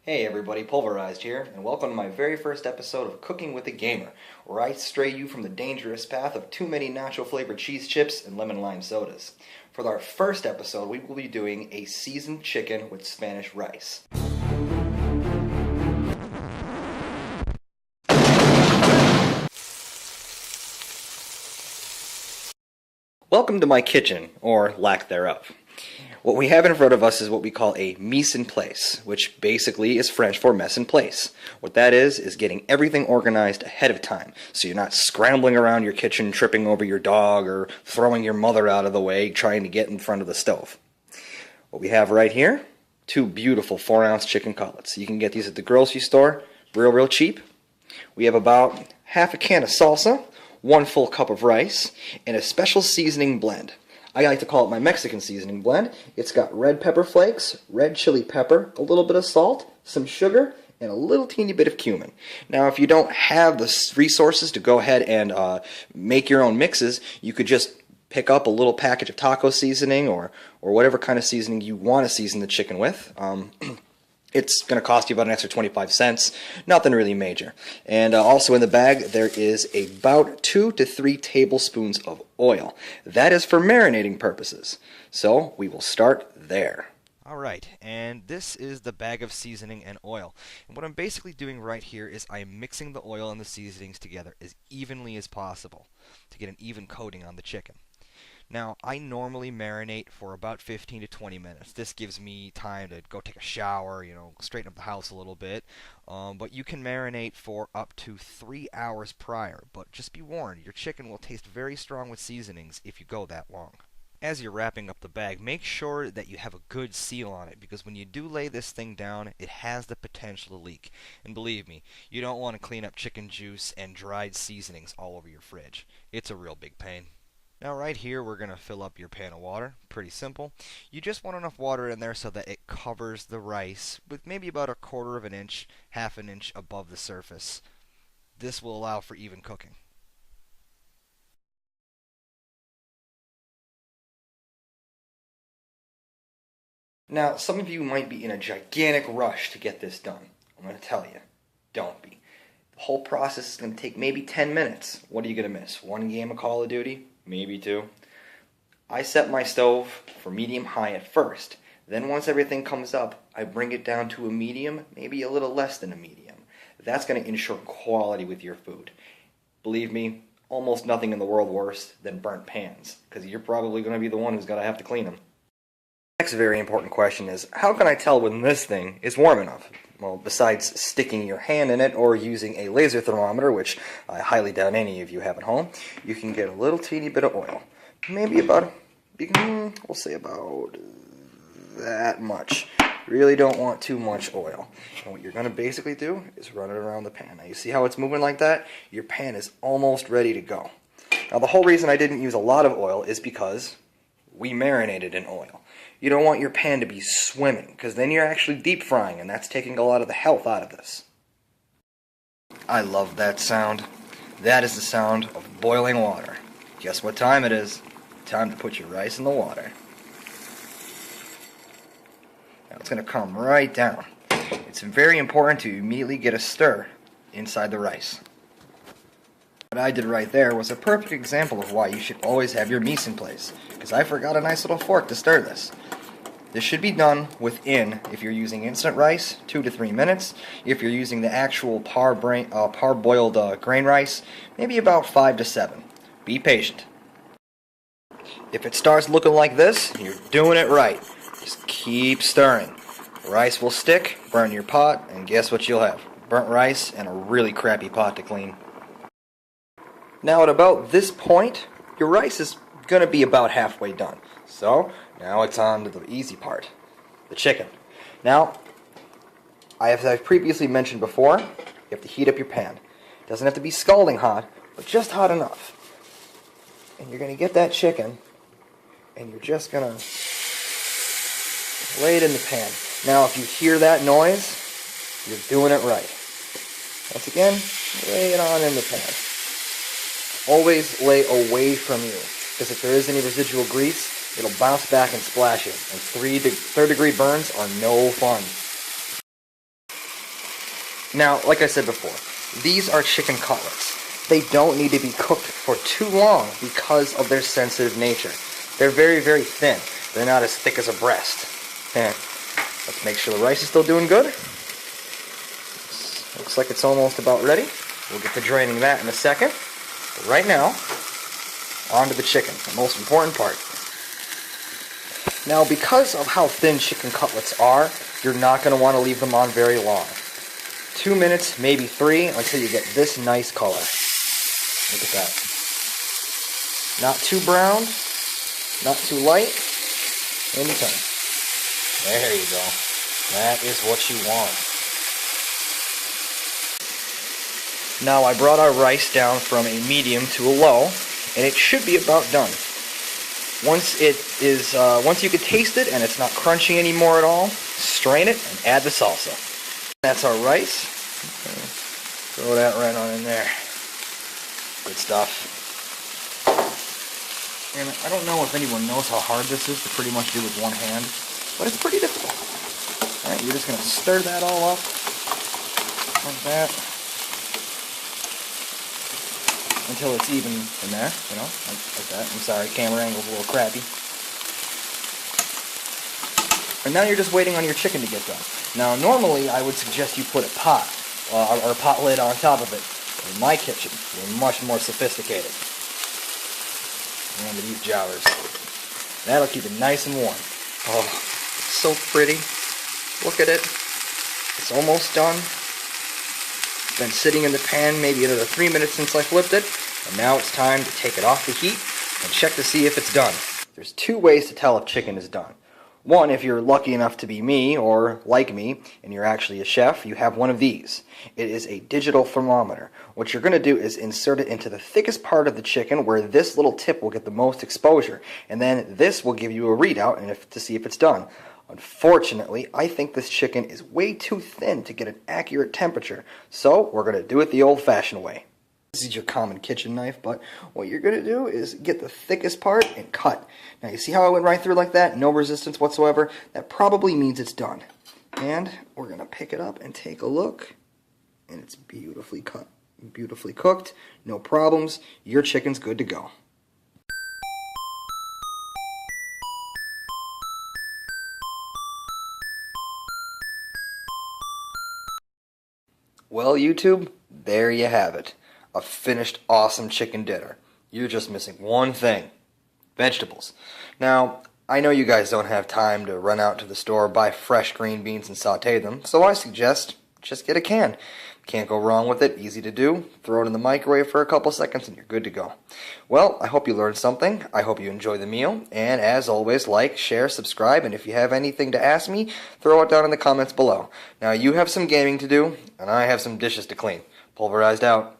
Hey everybody, Polverized here, and welcome to my very first episode of Cooking with a Gamer, where I stray you from the dangerous path of too many nacho flavored cheese chips and lemon lime sodas. For our first episode, we will be doing a seasoned chicken with Spanish rice. Welcome to my kitchen, or lack thereof. What we have in front of us is what we call a mise en place, which basically is French for mess in place. What that is getting everything organized ahead of time, so you're not scrambling around your kitchen, tripping over your dog, or throwing your mother out of the way trying to get in front of the stove. What we have right here, two beautiful 4-ounce chicken cutlets. You can get these at the grocery store, real cheap. We have about half a can of salsa, 1 full cup of rice, and a special seasoning blend. I like to call it my Mexican seasoning blend. It's got red pepper flakes, red chili pepper, a little bit of salt, some sugar, and a little teeny bit of cumin. Now, if you don't have the resources to go ahead and make your own mixes, you could just pick up a little package of taco seasoning or whatever kind of seasoning you want to season the chicken with. It's going to cost you about an extra 25 cents, nothing really major. And also in the bag there is about 2 to 3 tablespoons of oil. That is for marinating purposes. So we will start there. Alright, and this is the bag of seasoning and oil. And what I'm basically doing right here is I'm mixing the oil and the seasonings together as evenly as possible to get an even coating on the chicken. Now, I normally marinate for about 15 to 20 minutes. This gives me time to go take a shower, straighten up the house a little bit. But you can marinate for up to 3 hours prior. But just be warned, your chicken will taste very strong with seasonings if you go that long. As you're wrapping up the bag, make sure that you have a good seal on it, because when you do lay this thing down, it has the potential to leak. And believe me, you don't want to clean up chicken juice and dried seasonings all over your fridge. It's a real big pain. Now right here we're going to fill up your pan of water. Pretty simple. You just want enough water in there so that it covers the rice with maybe about 1/4 of an inch, half an inch above the surface. This will allow for even cooking. Now, some of you might be in a gigantic rush to get this done. I'm going to tell you, don't be. The whole process is going to take maybe 10 minutes. What are you going to miss? 1 game of Call of Duty? Maybe 2. I set my stove for medium-high at first. Then once everything comes up, I bring it down to a medium, maybe a little less than a medium. That's going to ensure quality with your food. Believe me, almost nothing in the world worse than burnt pans, because you're probably going to be the one who's going to have to clean them. Next very important question is, how can I tell when this thing is warm enough? Well, besides sticking your hand in it or using a laser thermometer, which I highly doubt any of you have at home, you can get a little teeny bit of oil. Maybe about, we'll say about that much. Really don't want too much oil. And what you're going to basically do is run it around the pan. Now you see how it's moving like that? Your pan is almost ready to go. Now the whole reason I didn't use a lot of oil is because we marinated in oil. You don't want your pan to be swimming, because then you're actually deep frying, and that's taking a lot of the health out of this. I love that sound. That is the sound of boiling water. Guess what time it is? Time to put your rice in the water. Now it's going to come right down. It's very important to immediately get a stir inside the rice. What I did right there was a perfect example of why you should always have your mise en place, because I forgot a nice little fork to stir this. This should be done within, if you're using instant rice, 2 to 3 minutes. If you're using the actual par-boiled grain rice, maybe about 5 to 7. Be patient. If it starts looking like this, you're doing it right. Just keep stirring. The rice will stick, burn your pot, and guess what you'll have? Burnt rice and a really crappy pot to clean. Now at about this point, your rice is going to be about halfway done. So, now it's on to the easy part, the chicken. Now, as I've previously mentioned before, you have to heat up your pan. It doesn't have to be scalding hot, but just hot enough. And you're going to get that chicken, and you're just going to lay it in the pan. Now, if you hear that noise, you're doing it right. Once again, lay it on in the pan. Always lay away from you, because if there is any residual grease, it'll bounce back and splash you, and third-degree burns are no fun. Now, like I said before, these are chicken cutlets. They don't need to be cooked for too long because of their sensitive nature. They're very, very thin. They're not as thick as a breast. And let's make sure the rice is still doing good. Looks like it's almost about ready. We'll get to draining that in a second. But right now, onto the chicken, the most important part. Now, because of how thin chicken cutlets are, you're not going to want to leave them on very long. 2 minutes, maybe 3, until you get this nice color. Look at that. Not too brown, not too light. Anytime. There you go. That is what you want. Now I brought our rice down from a medium to a low, and it should be about done. Once you can taste it and it's not crunchy anymore at all, strain it and add the salsa. That's our rice. Okay. Throw that right on in there. Good stuff. And I don't know if anyone knows how hard this is to pretty much do with one hand, but it's pretty difficult. Alright, you're just going to stir that all up like that until it's even in there, you know, like that. I'm sorry, camera angle's a little crappy. And now you're just waiting on your chicken to get done. Now, normally I would suggest you put a pot or a pot lid on top of it. But in my kitchen, we're much more sophisticated. And with these jowers. That'll keep it nice and warm. Oh, it's so pretty. Look at it. It's almost done. It's been sitting in the pan maybe another 3 minutes since I flipped it. And now it's time to take it off the heat and check to see if it's done. There's 2 ways to tell if chicken is done. One, if you're lucky enough to be me, or like me, and you're actually a chef, you have one of these. It is a digital thermometer. What you're going to do is insert it into the thickest part of the chicken where this little tip will get the most exposure. And then this will give you a readout to see if it's done. Unfortunately, I think this chicken is way too thin to get an accurate temperature. So we're going to do it the old-fashioned way. This is your common kitchen knife, but what you're going to do is get the thickest part and cut. Now you see how I went right through like that? No resistance whatsoever? That probably means it's done. And we're going to pick it up and take a look. And it's beautifully cut. Beautifully cooked. No problems. Your chicken's good to go. Well, YouTube, there you have it. A finished awesome chicken dinner. You're just missing one thing. Vegetables. Now, I know you guys don't have time to run out to the store, buy fresh green beans and saute them, so I suggest just get a can. Can't go wrong with it, easy to do. Throw it in the microwave for a couple seconds and you're good to go. Well, I hope you learned something. I hope you enjoy the meal. And as always, like, share, subscribe, and if you have anything to ask me, throw it down in the comments below. Now, you have some gaming to do, and I have some dishes to clean. Polverized out.